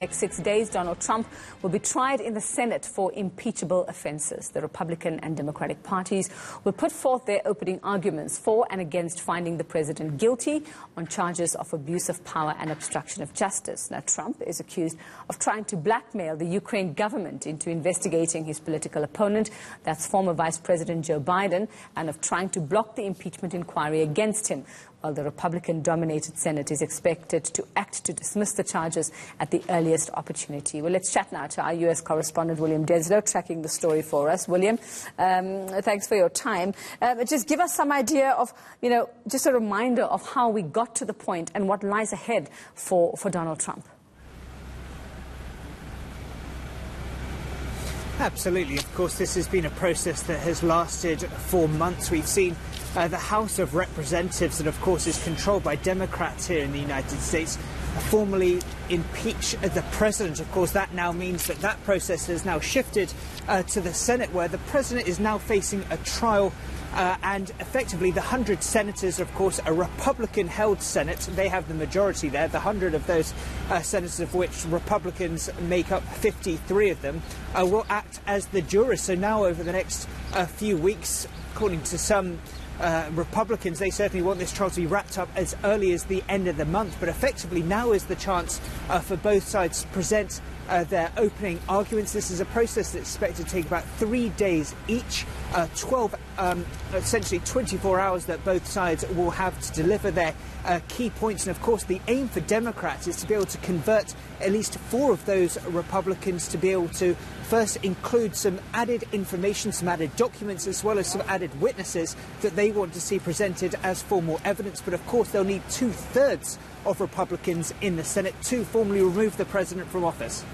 Next 6 days, Donald Trump will be tried in the Senate for impeachable offences. The Republican and Democratic parties will put forth their opening arguments for and against finding the president guilty on charges of abuse of power and obstruction of justice. Now, Trump is accused of trying to blackmail the Ukraine government into investigating his political opponent, that's former Vice President Joe Biden, and of trying to block the impeachment inquiry against him, while the Republican-dominated Senate is expected to act to dismiss the charges at the earliest opportunity. Well, let's chat now to our U.S. correspondent, William Deslow, tracking the story for us. William, thanks for your time. Just give us some idea of, just a reminder of how we got to the point and what lies ahead for Donald Trump. Absolutely. Of course, this has been a process that has lasted 4 months. We've seen the House of Representatives, that of course is controlled by Democrats here in the United States, formally impeach the president. Of course, that now means that that process has now shifted to the Senate, where the president is now facing a trial. And effectively, the 100 senators, of course, a Republican-held Senate, they have the majority there. The 100 of those senators, of which Republicans make up 53 of them, will act as the jurors. So now, over the next few weeks, according to some Republicans, they certainly want this trial to be wrapped up as early as the end of the month. But effectively, now is the chance for both sides to present their opening arguments. This is a process that's expected to take about 3 days each, essentially 24 hours that both sides will have to deliver their key points. And of course, the aim for Democrats is to be able to convert at least 4 of those Republicans to be able to first include some added information, some added documents, as well as some added witnesses that they want to see presented as formal evidence. But of course, they'll need 2/3 of Republicans in the Senate to formally remove the president from office.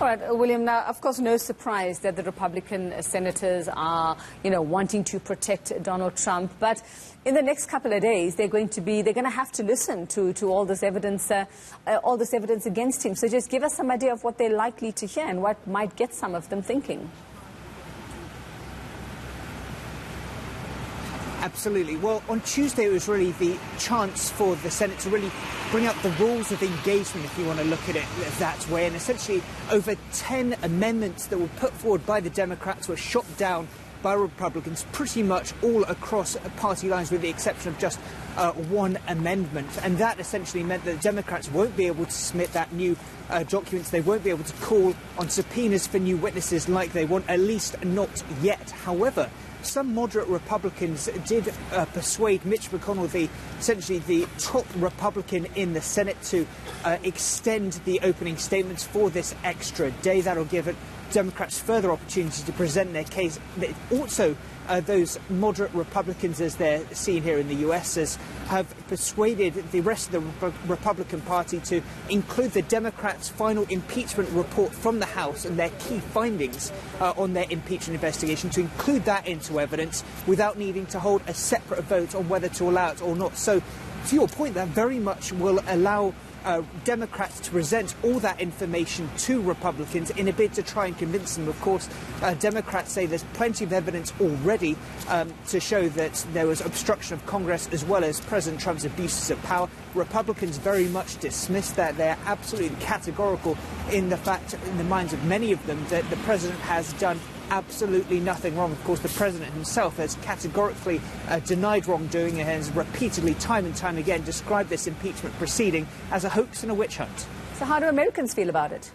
All right, William, now, of course, no surprise that the Republican senators are, wanting to protect Donald Trump. But in the next couple of days, they're going to have to listen to all this evidence against him. So just give us some idea of what they're likely to hear and what might get some of them thinking. Absolutely. Well, on Tuesday, it was really the chance for the Senate to really bring up the rules of engagement, if you want to look at it that way. And essentially, over 10 amendments that were put forward by the Democrats were shot down by Republicans pretty much all across party lines, with the exception of just one amendment. And that essentially meant that the Democrats won't be able to submit that new documents. They won't be able to call on subpoenas for new witnesses like they want, at least not yet. However, some moderate Republicans did persuade Mitch McConnell, essentially the top Republican in the Senate, to extend the opening statements for this extra day. That'll give Democrats further opportunity to present their case. Also, those moderate Republicans, as they're seen here in the US, have persuaded the rest of the Republican Party to include the Democrats' final impeachment report from the House and their key findings on their impeachment investigation, to include that into evidence without needing to hold a separate vote on whether to allow it or not. So, to your point, that very much will allow Democrats to present all that information to Republicans in a bid to try and convince them. Of course, Democrats say there's plenty of evidence already to show that there was obstruction of Congress as well as President Trump's abuses of power. Republicans very much dismiss that. They're absolutely categorical in the fact, in the minds of many of them, that the president has done absolutely nothing wrong. Of course, the president himself has categorically denied wrongdoing and has repeatedly, time and time again, described this impeachment proceeding as a hoax and a witch hunt. So how do Americans feel about it?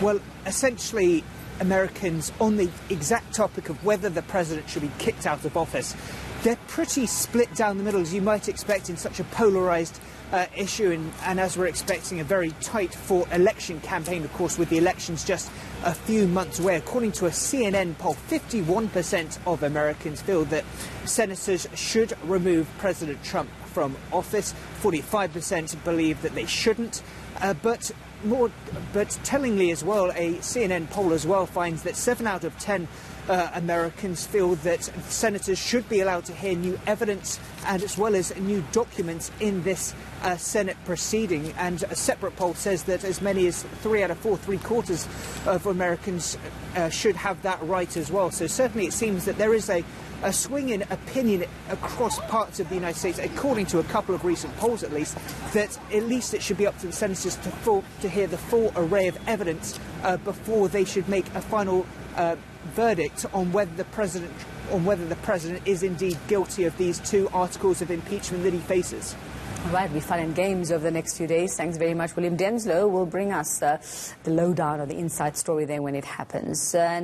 Well, essentially, Americans, on the exact topic of whether the president should be kicked out of office, they're pretty split down the middle, as you might expect in such a polarised issue, and as we're expecting a very tight-fought election campaign, of course, with the elections just a few months away. According to a CNN poll, 51% of Americans feel that senators should remove President Trump from office. 45% believe that they shouldn't. But tellingly as well, a CNN poll as well finds that 7 out of 10 Americans feel that senators should be allowed to hear new evidence and as well as new documents in this Senate proceeding. And a separate poll says that as many as 3 out of 4, 3/4 of Americans should have that right as well. So certainly it seems that there is a a swing in opinion across parts of the United States, according to a couple of recent polls at least it should be up to the senators to hear the full array of evidence before they should make a final verdict on whether the president is indeed guilty of these 2 articles of impeachment that he faces. All right, we fun and games over the next few days. Thanks very much. William Denslow will bring us the lowdown or the inside story there when it happens.